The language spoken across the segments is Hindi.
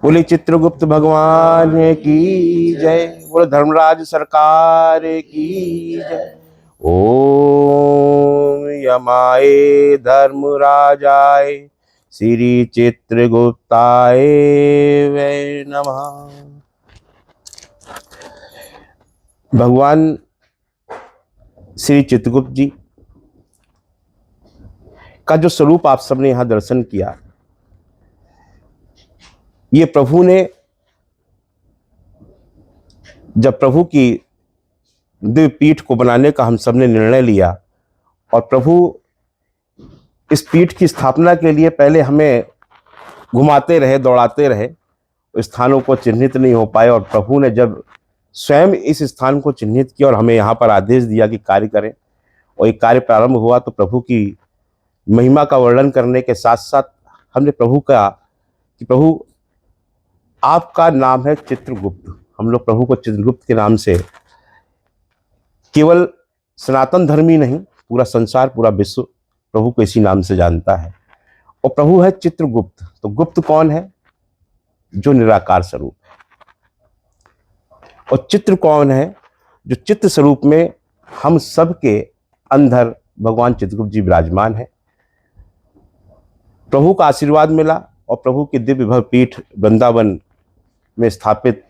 बोले चित्रगुप्त भगवान की जय। बोले धर्मराज सरकार की जय। ओम यमाए धर्मराजाए श्री चित्रगुप्ताय वै नमः। भगवान श्री चित्रगुप्त जी का जो स्वरूप आप सबने यहां दर्शन किया, ये प्रभु ने जब प्रभु की दिव्य पीठ को बनाने का हम सबने निर्णय लिया और प्रभु इस पीठ की स्थापना के लिए पहले हमें घुमाते रहे, दौड़ाते रहे, स्थानों को चिन्हित नहीं हो पाए और प्रभु ने जब स्वयं इस स्थान को चिन्हित किया और हमें यहाँ पर आदेश दिया कि कार्य करें और एक कार्य प्रारंभ हुआ, तो प्रभु की महिमा का वर्णन करने के साथ साथ हमने प्रभु का कि प्रभु आपका नाम है चित्रगुप्त। हम लोग प्रभु को चित्रगुप्त के नाम से, केवल सनातन धर्मी नहीं, पूरा संसार, पूरा विश्व प्रभु को इसी नाम से जानता है। और प्रभु है चित्रगुप्त। तो गुप्त कौन है? जो निराकार स्वरूप है। और चित्र कौन है? जो चित्र स्वरूप में हम सबके अंदर भगवान चित्रगुप्त जी विराजमान है। प्रभु का आशीर्वाद मिला और प्रभु की दिव्य भव्य पीठ वृंदावन में स्थापित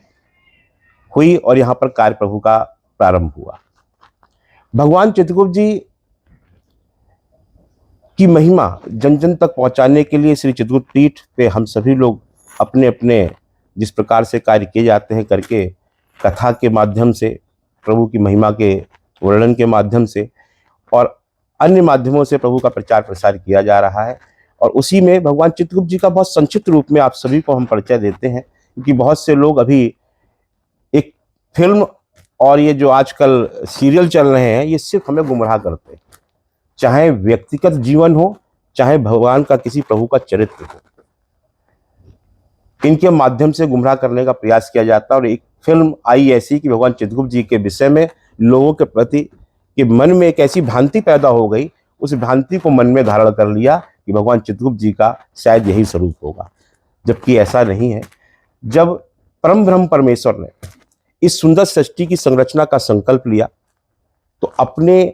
हुई और यहाँ पर कार्य प्रभु का प्रारंभ हुआ। भगवान चित्रगुप्त जी की महिमा जन जन तक पहुंचाने के लिए श्री चित्रगुप्त पीठ पे हम सभी लोग अपने अपने जिस प्रकार से कार्य किए जाते हैं करके, कथा के माध्यम से, प्रभु की महिमा के वर्णन के माध्यम से और अन्य माध्यमों से प्रभु का प्रचार प्रसार किया जा रहा है। और उसी में भगवान चित्रगुप्त जी का बहुत संक्षिप्त रूप में आप सभी को हम परिचय देते हैं, क्योंकि बहुत से लोग अभी एक फिल्म और ये जो आजकल सीरियल चल रहे हैं, ये सिर्फ हमें गुमराह करते हैं। चाहे व्यक्तिगत जीवन हो, चाहे भगवान का किसी प्रभु का चरित्र हो, इनके माध्यम से गुमराह करने का प्रयास किया जाता है। और एक फिल्म आई ऐसी कि भगवान चित्रगुप्त जी के विषय में लोगों के प्रति कि मन में एक ऐसी भ्रांति पैदा हो गई, उस भ्रांति को मन में धारण कर लिया कि भगवान चित्रगुप्त जी का शायद यही स्वरूप होगा, जबकि ऐसा नहीं है। जब परम ब्रह्म परमेश्वर ने इस सुंदर सृष्टि की संरचना का संकल्प लिया, तो अपने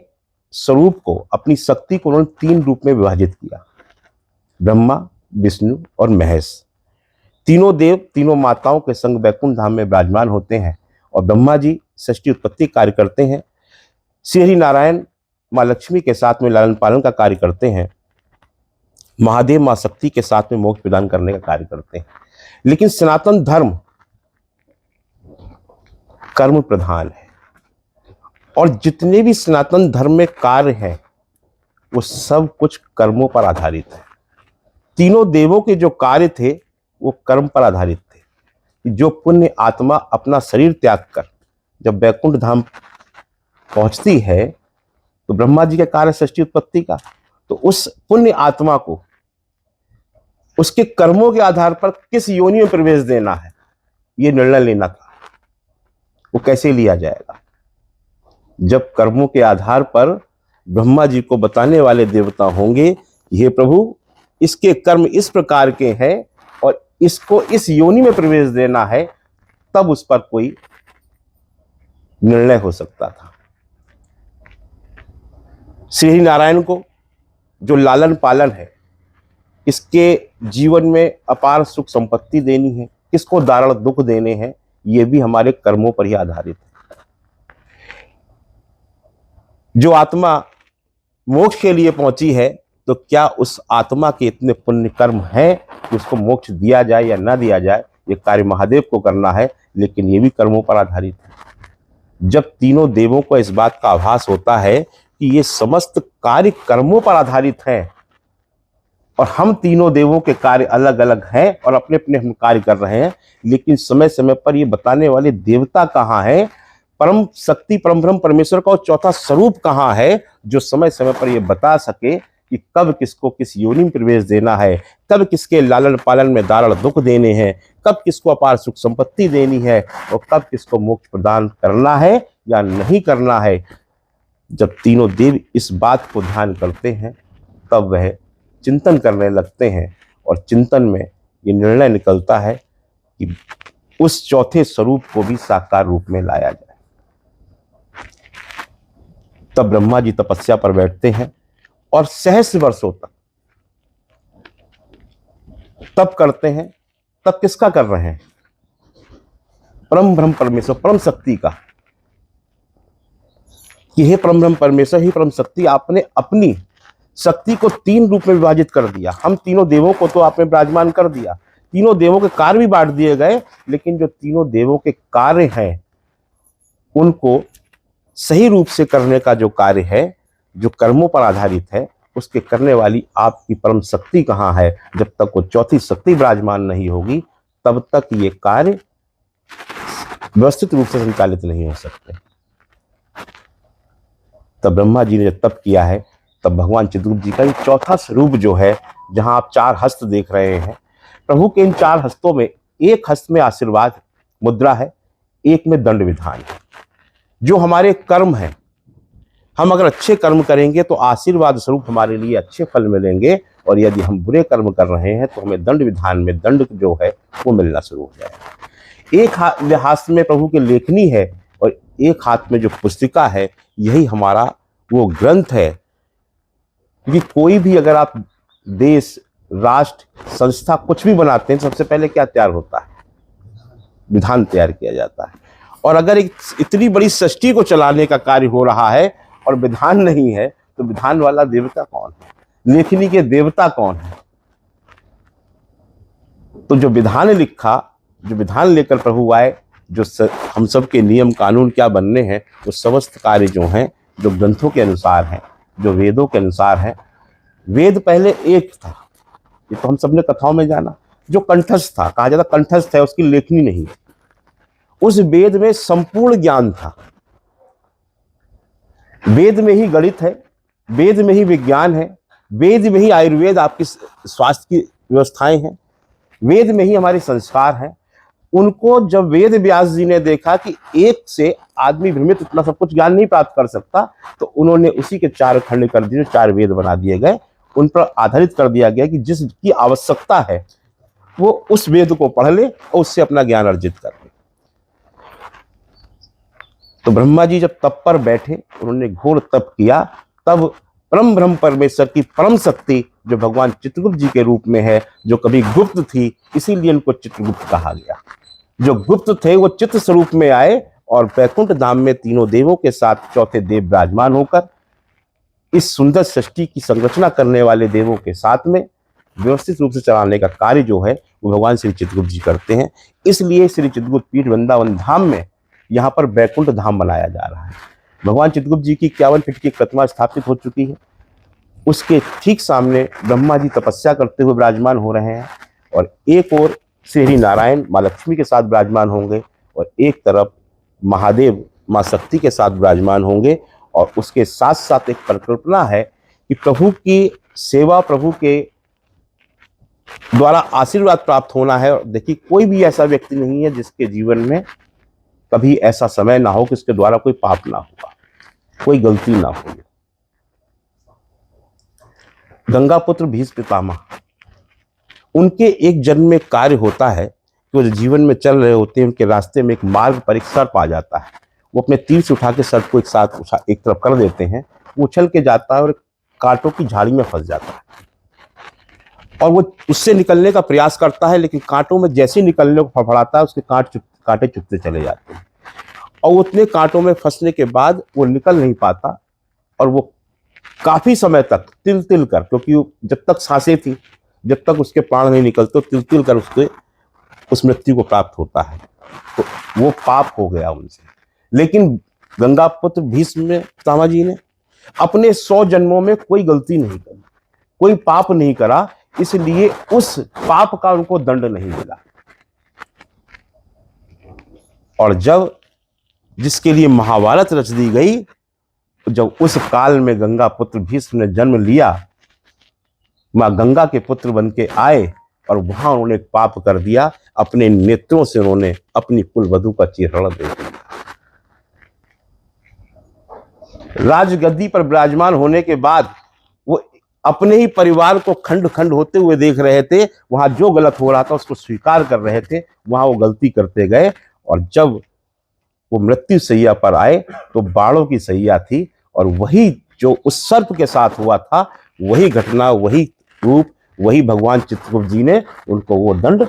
स्वरूप को, अपनी शक्ति को उन्होंने 3 रूप में विभाजित किया। ब्रह्मा, विष्णु और महेश, तीनों देव तीनों माताओं के संग वैकुंठ धाम में विराजमान होते हैं। और ब्रह्मा जी सृष्टि उत्पत्ति कार्य करते हैं, श्री हरि नारायण माँ लक्ष्मी के साथ में लालन पालन का कार्य करते हैं, महादेव माँ शक्ति के साथ में मोक्ष प्रदान करने का कार्य करते हैं। लेकिन सनातन धर्म कर्म प्रधान है और जितने भी सनातन धर्म में कार्य हैं वो सब कुछ कर्मों पर आधारित है। तीनों देवों के जो कार्य थे वो कर्म पर आधारित थे। जो पुण्य आत्मा अपना शरीर त्याग कर जब वैकुंठ धाम पहुंचती है, तो ब्रह्मा जी के कार्य सृष्टि उत्पत्ति का, तो उस पुण्य आत्मा को उसके कर्मों के आधार पर किस योनि में प्रवेश देना है, ये निर्णय लेना था। वो कैसे लिया जाएगा? जब कर्मों के आधार पर ब्रह्मा जी को बताने वाले देवता होंगे, हे प्रभु इसके कर्म इस प्रकार के हैं और इसको इस योनि में प्रवेश देना है, तब उस पर कोई निर्णय हो सकता था। श्री नारायण को जो लालन पालन है, इसके जीवन में अपार सुख संपत्ति देनी है, किसको दारुण दुख देने हैं, ये भी हमारे कर्मों पर ही आधारित है। जो आत्मा मोक्ष के लिए पहुंची है, तो क्या उस आत्मा के इतने पुण्य कर्म हैं कि उसको मोक्ष दिया जाए या ना दिया जाए, ये कार्य महादेव को करना है, लेकिन ये भी कर्मों पर आधारित है। जब तीनों देवों को इस बात का आभास होता है कि ये समस्त कार्य कर्मों पर आधारित हैं और हम तीनों देवों के कार्य अलग अलग हैं और अपने अपने हम कार्य कर रहे हैं, लेकिन समय समय पर ये बताने वाले देवता कहाँ हैं, परम शक्ति परम ब्रह्म परमेश्वर का चौथा स्वरूप कहाँ है, जो समय समय पर ये बता सके कि कब किसको किस योनि में प्रवेश देना है, कब किसके लालन पालन में दारुण दुख देने हैं, कब किसको अपार सुख संपत्ति देनी है और कब किसको मोक्ष प्रदान करना है या नहीं करना है। जब तीनों देव इस बात को ध्यान करते हैं, तब वह चिंतन करने लगते हैं और चिंतन में ये निर्णय निकलता है कि उस चौथे स्वरूप को भी साकार रूप में लाया जाए। तब ब्रह्मा जी तपस्या पर बैठते हैं और सहस्र वर्षों तक तप करते हैं। तब किसका कर रहे हैं? परम ब्रह्म परमेश्वर, परम शक्ति का, कि हे परम ब्रह्म परमेश्वर, ही परम शक्ति, आपने अपनी शक्ति को तीन रूप में विभाजित कर दिया। हम तीनों देवों को तो आपने विराजमान कर दिया, तीनों देवों के कार्य भी बांट दिए गए, लेकिन जो तीनों देवों के कार्य हैं उनको सही रूप से करने का जो कार्य है, जो कर्मों पर आधारित है, उसके करने वाली आपकी परम शक्ति कहाँ है? जब तक वो चौथी शक्ति विराजमान नहीं होगी तब तक ये कार्य व्यवस्थित रूप से संचालित नहीं हो सकते। तब ब्रह्मा जी ने जब तप किया है, तब भगवान चित्रगुप्त जी का ये चौथा स्वरूप जो है, जहां आप चार हस्त देख रहे हैं, प्रभु के इन चार हस्तों में एक हस्त में आशीर्वाद मुद्रा है, एक में दंड विधान है। जो हमारे कर्म हैं, हम अगर अच्छे कर्म करेंगे तो आशीर्वाद स्वरूप हमारे लिए अच्छे फल मिलेंगे, और यदि हम बुरे कर्म कर रहे हैं तो हमें दंड विधान में दंड जो है वो मिलना शुरू हो जाएगा। एक हाथ में प्रभु की लेखनी है और एक हाथ में जो पुस्तिका है, यही हमारा वो ग्रंथ है। क्योंकि कोई भी अगर आप देश, राष्ट्र, संस्था कुछ भी बनाते हैं, सबसे पहले क्या तैयार होता है? विधान तैयार किया जाता है। और अगर एक इतनी बड़ी सृष्टि को चलाने का कार्य हो रहा है और विधान नहीं है, तो विधान वाला देवता कौन है? लेखनी के देवता कौन है? तो जो विधान लिखा, जो विधान लेकर प्रभु आए, जो हम सब के नियम कानून क्या बनने हैं, वो समस्त कार्य जो हैं, जो ग्रंथों के अनुसार हैं, जो वेदों के अनुसार हैं। वेद पहले एक था, ये तो हम सबने कथाओं में जाना, जो कंठस्थ था, कहा जाता कंठस्थ है, उसकी लेखनी नहीं है। उस वेद में संपूर्ण ज्ञान था। वेद में ही गणित है, वेद में ही विज्ञान है, वेद में ही आयुर्वेद, आपकी स्वास्थ्य की व्यवस्थाएं हैं, वेद में ही हमारे संस्कार हैं। उनको जब वेद व्यास जी ने देखा कि एक से आदमी भ्रमित इतना सब कुछ ज्ञान नहीं प्राप्त कर सकता, तो उन्होंने उसी के चार खंड कर दिए, चार वेद बना दिए गए। उन पर आधारित कर दिया गया कि जिसकी आवश्यकता है वो उस वेद को पढ़ ले और उससे अपना ज्ञान अर्जित कर ले। तो ब्रह्मा जी जब तप पर बैठे, उन्होंने घोर तप किया, तब परम ब्रह्म परमेश्वर की परम शक्ति जो भगवान चित्रगुप्त जी के रूप में है, जो कभी गुप्त थी, इसीलिए उनको चित्रगुप्त कहा गया। जो गुप्त थे वो चित्र स्वरूप में आए और वैकुंठ धाम में तीनों देवों के साथ चौथे देव विराजमान होकर इस सुंदर सृष्टि की संरचना करने वाले देवों के साथ में व्यवस्थित रूप से चलाने का कार्य जो है वो भगवान श्री चित्रगुप्त जी करते हैं। इसलिए श्री चित्रगुप्त पीठ वृंदावन धाम में यहाँ पर वैकुंठ धाम बनाया जा रहा है। भगवान चित्रगुप्त जी की 51 फीट की प्रतिमा स्थापित हो चुकी है। उसके ठीक सामने ब्रह्मा जी तपस्या करते हुए विराजमान हो रहे हैं, और एक ओर श्री नारायण माँ लक्ष्मी के साथ विराजमान होंगे, और एक तरफ महादेव माँ शक्ति के साथ विराजमान होंगे। और उसके साथ साथ एक परिकल्पना है कि प्रभु की सेवा, प्रभु के द्वारा आशीर्वाद प्राप्त होना है। और देखिए, कोई भी ऐसा व्यक्ति नहीं है जिसके जीवन में कभी ऐसा समय ना हो कि उसके द्वारा कोई पाप ना हुआ, कोई गलती ना हो। गंगा पुत्र भीष्म पितामह, उनके एक जन्म में कार्य होता है कि वो जीवन में चल रहे होते हैं, उनके रास्ते में एक मार्ग पर एक सर्प आ जाता है। वो अपने तीर से उठा के सर्प को एक तरफ कर देते हैं, वो उछल के जाता है और कांटों की झाड़ी में फंस जाता है। और वो उससे निकलने का प्रयास करता है, लेकिन कांटों में जैसे निकलने को फड़फड़ाता है, उसके कांटे चुभते चले जाते हैं। और उतने कांटों में फंसने के बाद वो निकल नहीं पाता, और वो काफी समय तक तिल तिल कर, क्योंकि जब तक सांसें थी, जब तक उसके प्राण नहीं निकलते, तिल तिल कर उसके उस मृत्यु को प्राप्त होता है। तो वो पाप हो गया उनसे। लेकिन गंगा पुत्र भीष्म पितामह जी ने अपने 100 जन्मों में कोई गलती नहीं करी, कोई पाप नहीं करा, इसलिए उस पाप का उनको दंड नहीं मिला। और जब जिसके लिए महाभारत रच दी गई, जब उस काल में गंगा पुत्र भीष्म ने जन्म लिया, मां गंगा के पुत्र बन के आए, और वहां उन्होंने एक पाप कर दिया। अपने नेत्रों से उन्होंने अपनी कुलवधू का चीरहरण दे दिया। राजगद्दी पर विराजमान होने के बाद वो अपने ही परिवार को खंड खंड होते हुए देख रहे थे। वहां जो गलत हो रहा था उसको स्वीकार कर रहे थे, वहां वो गलती करते गए। और जब वो मृत्यु सैया पर आए तो बाणों की सैया थी, और वही जो उस सर्प के साथ हुआ था, वही घटना, वही रूप, वही भगवान चित्रगुप्त जी ने उनको वो दंड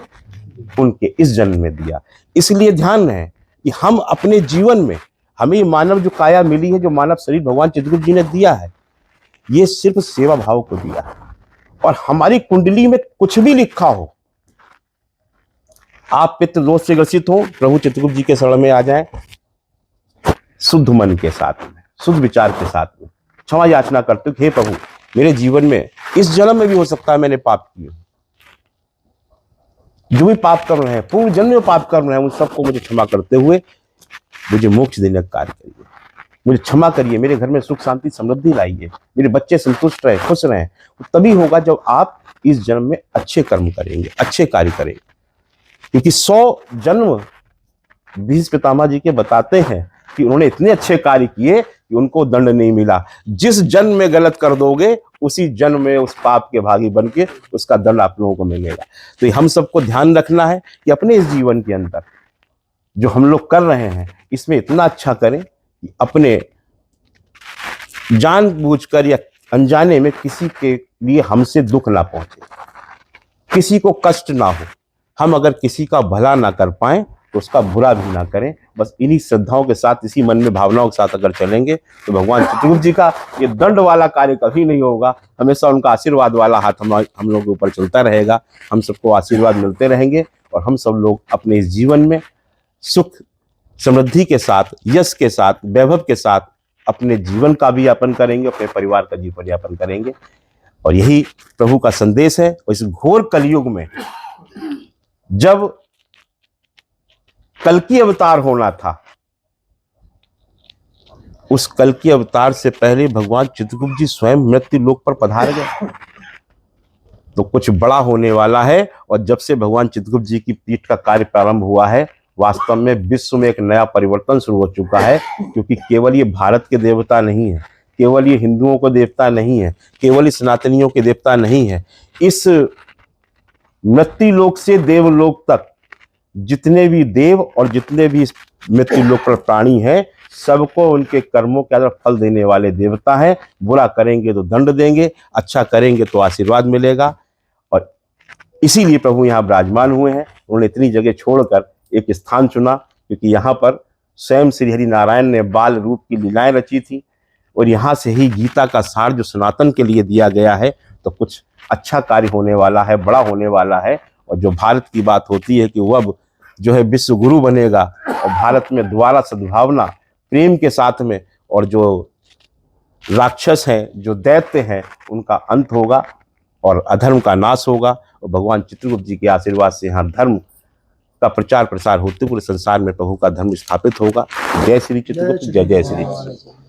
उनके इस जन्म में दिया। इसलिए ध्यान रहे कि हम अपने जीवन में, हमें मानव जो काया मिली है, जो मानव शरीर भगवान चित्रगुप्त जी ने दिया है, ये सिर्फ सेवा भाव को दिया है। और हमारी कुंडली में कुछ भी लिखा हो, आप पितृ दोष से ग्रसित हो, प्रभु चित्रगुप्त जी के शरण में आ जाएं, शुद्ध मन के साथ में, शुद्ध विचार के साथ में क्षमा याचना करते हो, हे प्रभु मेरे जीवन में इस जन्म में भी हो सकता है मैंने पाप किए, जो भी पाप कर रहे हैं, पूर्व जन्म में पाप कर रहे हैं, उन सबको मुझे क्षमा करते हुए मुझे मोक्ष देने का कार्य करिए, मुझे क्षमा करिए, मेरे घर में सुख शांति समृद्धि लाइए, मेरे बच्चे संतुष्ट रहे, खुश रहें। तभी होगा जब आप इस जन्म में अच्छे कर्म करेंगे, अच्छे कार्य करेंगे। क्योंकि 100 जन्म भीष्म पितामह जी के बताते हैं कि उन्होंने इतने अच्छे कार्य किए कि उनको दंड नहीं मिला। जिस जन्म में गलत कर दोगे, उसी जन्म में उस पाप के भागी बन के उसका दंड आप लोगों को मिलेगा। तो हम सबको ध्यान रखना है कि अपने इस जीवन के अंदर जो हम लोग कर रहे हैं, इसमें इतना अच्छा करें कि अपने जानबूझकर या अनजाने में किसी के लिए हमसे दुख ना पहुंचे, किसी को कष्ट ना हो। हम अगर किसी का भला ना कर पाए तो उसका बुरा भी ना करें। बस इन्हीं श्रद्धाओं के साथ, इसी मन में भावनाओं के साथ अगर चलेंगे तो भगवान चित्रगुप्त जी का ये दंड वाला कार्य कभी नहीं होगा। हमेशा उनका आशीर्वाद वाला हाथ हम लोगों के ऊपर चलता रहेगा। हम सबको आशीर्वाद मिलते रहेंगे और हम सब लोग अपने इस जीवन में सुख समृद्धि के साथ, यश के साथ, वैभव के साथ अपने जीवन का भी यापन करेंगे, अपने परिवार का जीवन यापन करेंगे। और यही प्रभु का संदेश है। और इस घोर कलयुग में जब कल्कि अवतार होना था, उस कल्कि अवतार से पहले भगवान चित्रगुप्त जी स्वयं मृत्यु लोक पर पधार गए। तो कुछ बड़ा होने वाला है। और जब से भगवान चित्रगुप्त जी की पीठ का कार्य प्रारंभ हुआ है, वास्तव में विश्व में एक नया परिवर्तन शुरू हो चुका है। क्योंकि केवल ये भारत के देवता नहीं है, केवल ये हिंदुओं को देवता नहीं है, केवल ये सनातनियों के देवता नहीं है। इस मृत्यु लोक से देवलोक तक जितने भी देव और जितने भी मृत्यु लोक पर प्राणी हैं, सबको उनके कर्मों के आधार फल देने वाले देवता हैं। बुरा करेंगे तो दंड देंगे, अच्छा करेंगे तो आशीर्वाद मिलेगा। और इसीलिए प्रभु यहाँ विराजमान हुए हैं। उन्होंने इतनी जगह छोड़कर एक स्थान चुना, क्योंकि यहाँ पर स्वयं श्री हरि नारायण ने बाल रूप की लीलाएं रची थी। और यहाँ से ही गीता का सार जो सनातन के लिए दिया गया है, तो कुछ अच्छा कार्य होने वाला है, बड़ा होने वाला है। और जो भारत की बात होती है कि वो अब जो है विश्व गुरु बनेगा, और भारत में द्वारा सद्भावना प्रेम के साथ में, और जो राक्षस हैं, जो दैत्य हैं, उनका अंत होगा और अधर्म का नाश होगा। और भगवान चित्रगुप्त जी के आशीर्वाद से यहाँ धर्म का प्रचार प्रसार होते पूरे संसार में प्रभु का धर्म स्थापित होगा। जय श्री चित्रगुप्त, जय जय श्री।